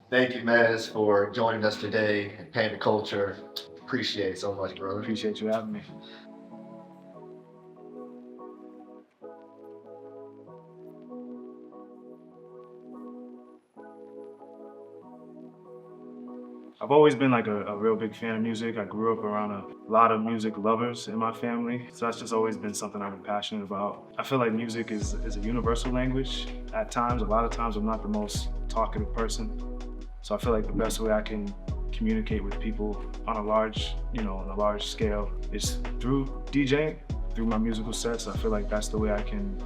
Thank you, Mez, for joining us today at Panda Culture. Appreciate it so much, brother. Appreciate you having me. I've always been like a real big fan of music. I grew up around a lot of music lovers in my family. So that's just always been something I've been passionate about. I feel like music is a universal language. At times, a lot of times I'm not the most talkative person. So I feel like the best way I can communicate with people on a large, on a large scale is through DJing, through my musical sets. I feel like that's the way I can,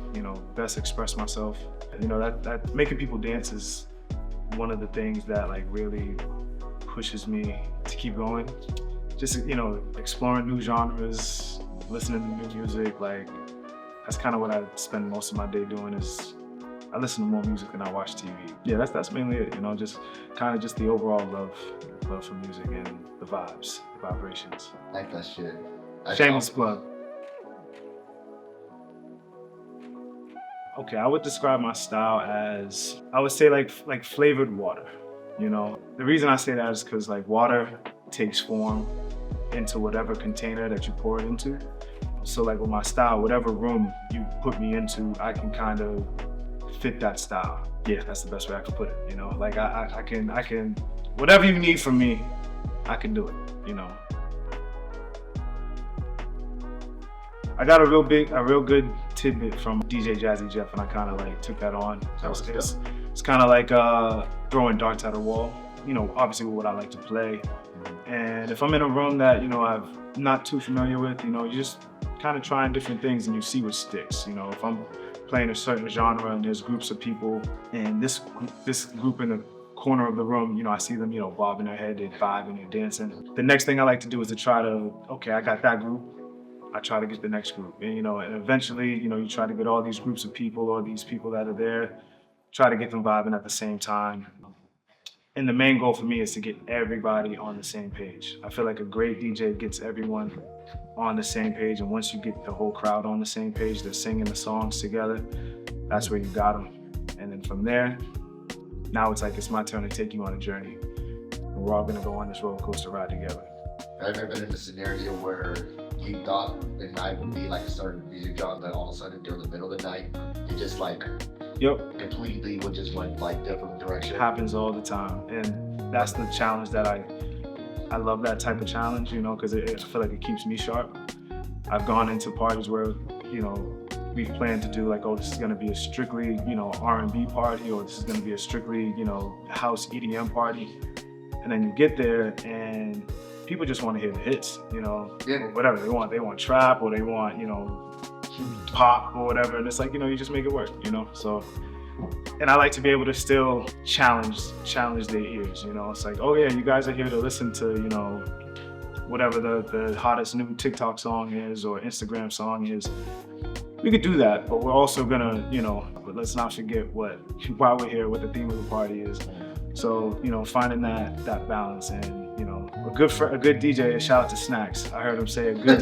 best express myself. That making people dance is one of the things that like really pushes me to keep going. Just, exploring new genres, listening to new music, like that's kind of what I spend most of my day doing is I listen to more music than I watch TV. Yeah, that's mainly it, just kind of just the overall love for music and the vibes, the vibrations. Like that shit. Shameless plug. Okay, I would describe my style as, I would say like flavored water. The reason I say that is because like water takes form into whatever container that you pour it into. So like with my style, whatever room you put me into, I can kind of fit that style. Yeah, that's the best way I can put it. Like I can, whatever you need from me, I can do it. I got a real good tidbit from DJ Jazzy Jeff, and I kind of like took that on. It's kind of like throwing darts at a wall. Obviously with what I like to play. And if I'm in a room that I'm not too familiar with, you just kind of trying different things and you see what sticks. If I'm playing a certain genre and there's groups of people, and this group in the corner of the room, I see them, bobbing their head, they're vibing, they're dancing. The next thing I like to do is to try to, okay, I got that group. I try to get the next group, and eventually, you try to get all these groups of people or these people that are there, try to get them vibing at the same time. And the main goal for me is to get everybody on the same page. I feel like a great DJ gets everyone on the same page, and once you get the whole crowd on the same page, they're singing the songs together, that's where you got them. And then from there, now it's like it's my turn to take you on a journey, and we're all gonna go on this roller coaster ride together. Have you ever been in a scenario where you thought the night would be like a certain music genre, then all of a sudden during the middle of the night, it just like completely would just went like different direction? Happens all the time, and that's the challenge that I love that type of challenge, because I feel like it keeps me sharp. I've gone into parties where, we've planned to do like, oh, this is gonna be a strictly, R&B party, or this is gonna be a strictly, house EDM party. And then you get there and people just want to hear the hits, whatever they want. They want trap, or they want, pop or whatever. And it's like, you just make it work, So, and I like to be able to still challenge their ears, It's like, oh yeah, you guys are here to listen to, whatever the hottest new TikTok song is or Instagram song is. We could do that, but we're also gonna, but let's not forget why we're here, what the theme of the party is. So, finding that balance, and a good DJ. Shout out to Snacks. I heard him say a good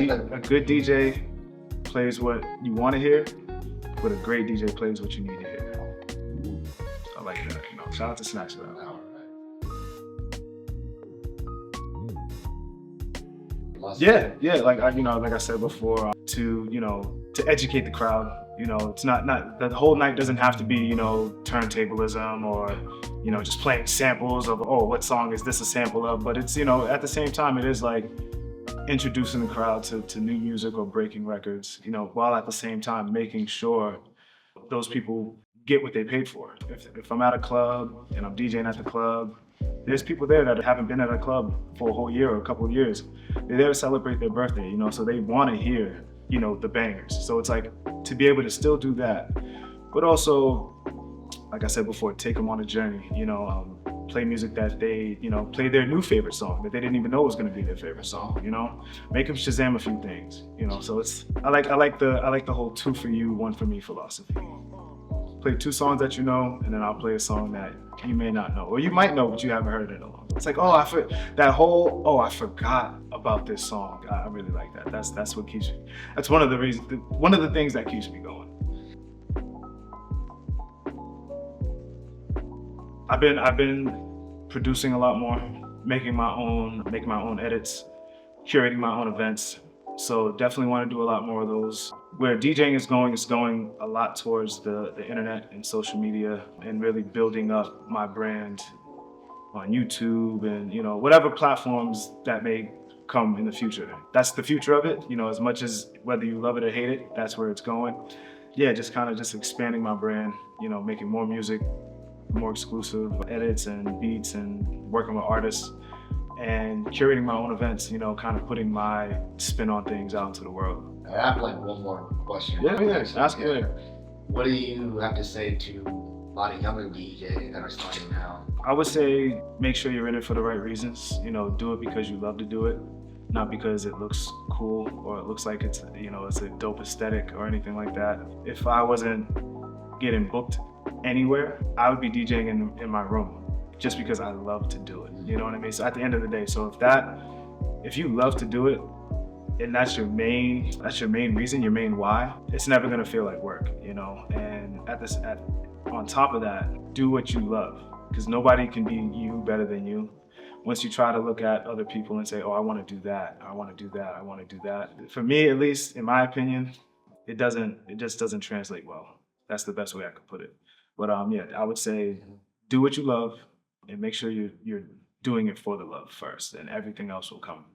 DJ plays what you want to hear, but a great DJ plays what you need to hear. I like that. Shout out to Snacks for that. Yeah. Like I said before, to educate the crowd. It's not the whole night doesn't have to be turntablism or just playing samples of, oh, what song is this a sample of? But it's at the same time it is like introducing the crowd to new music or breaking records. While at the same time making sure those people get what they paid for. If I'm at a club and I'm DJing at the club, there's people there that haven't been at a club for a whole year or a couple of years. They're there to celebrate their birthday, so they want to hear, the bangers. So it's like to be able to still do that, but also, like I said before, take them on a journey, play music that they, play their new favorite song that they didn't even know was going to be their favorite song, make them Shazam a few things, so it's, I like the whole 2 for you, 1 for me philosophy. Play 2 songs that and then I'll play a song that you may not know, or you might know, but you haven't heard it in a long time. It's like, oh, I forgot about this song. I really like that. That's what keeps me. That's one of the things that keeps me going. I've been producing a lot more, making my own edits, curating my own events. So definitely want to do a lot more of those. Where DJing is going a lot towards the internet and social media and really building up my brand on YouTube and whatever platforms that may come in the future. That's the future of it. As much as whether you love it or hate it, that's where it's going. Yeah, just kind of just expanding my brand. Making more music, more exclusive edits and beats, and working with artists and curating my own events. Kind of putting my spin on things out into the world. I have like one more question. Yeah, ask me later. What do you have to say to a lot of younger DJs that are starting now? I would say make sure you're in it for the right reasons. Do it because you love to do it, not because it looks cool or it looks like it's a dope aesthetic or anything like that. If I wasn't getting booked anywhere, I would be DJing in my room just because I love to do it. You know what I mean? So at the end of the day, so if you love to do it and that's your main reason, your main why, it's never gonna feel like work, And on top of that, do what you love, because nobody can be you better than you. Once you try to look at other people and say, oh, I want to do that, I want to do that, I want to do that. For me, at least, in my opinion, it just doesn't translate well. That's the best way I could put it. But yeah, I would say do what you love and make sure you're doing it for the love first, and everything else will come.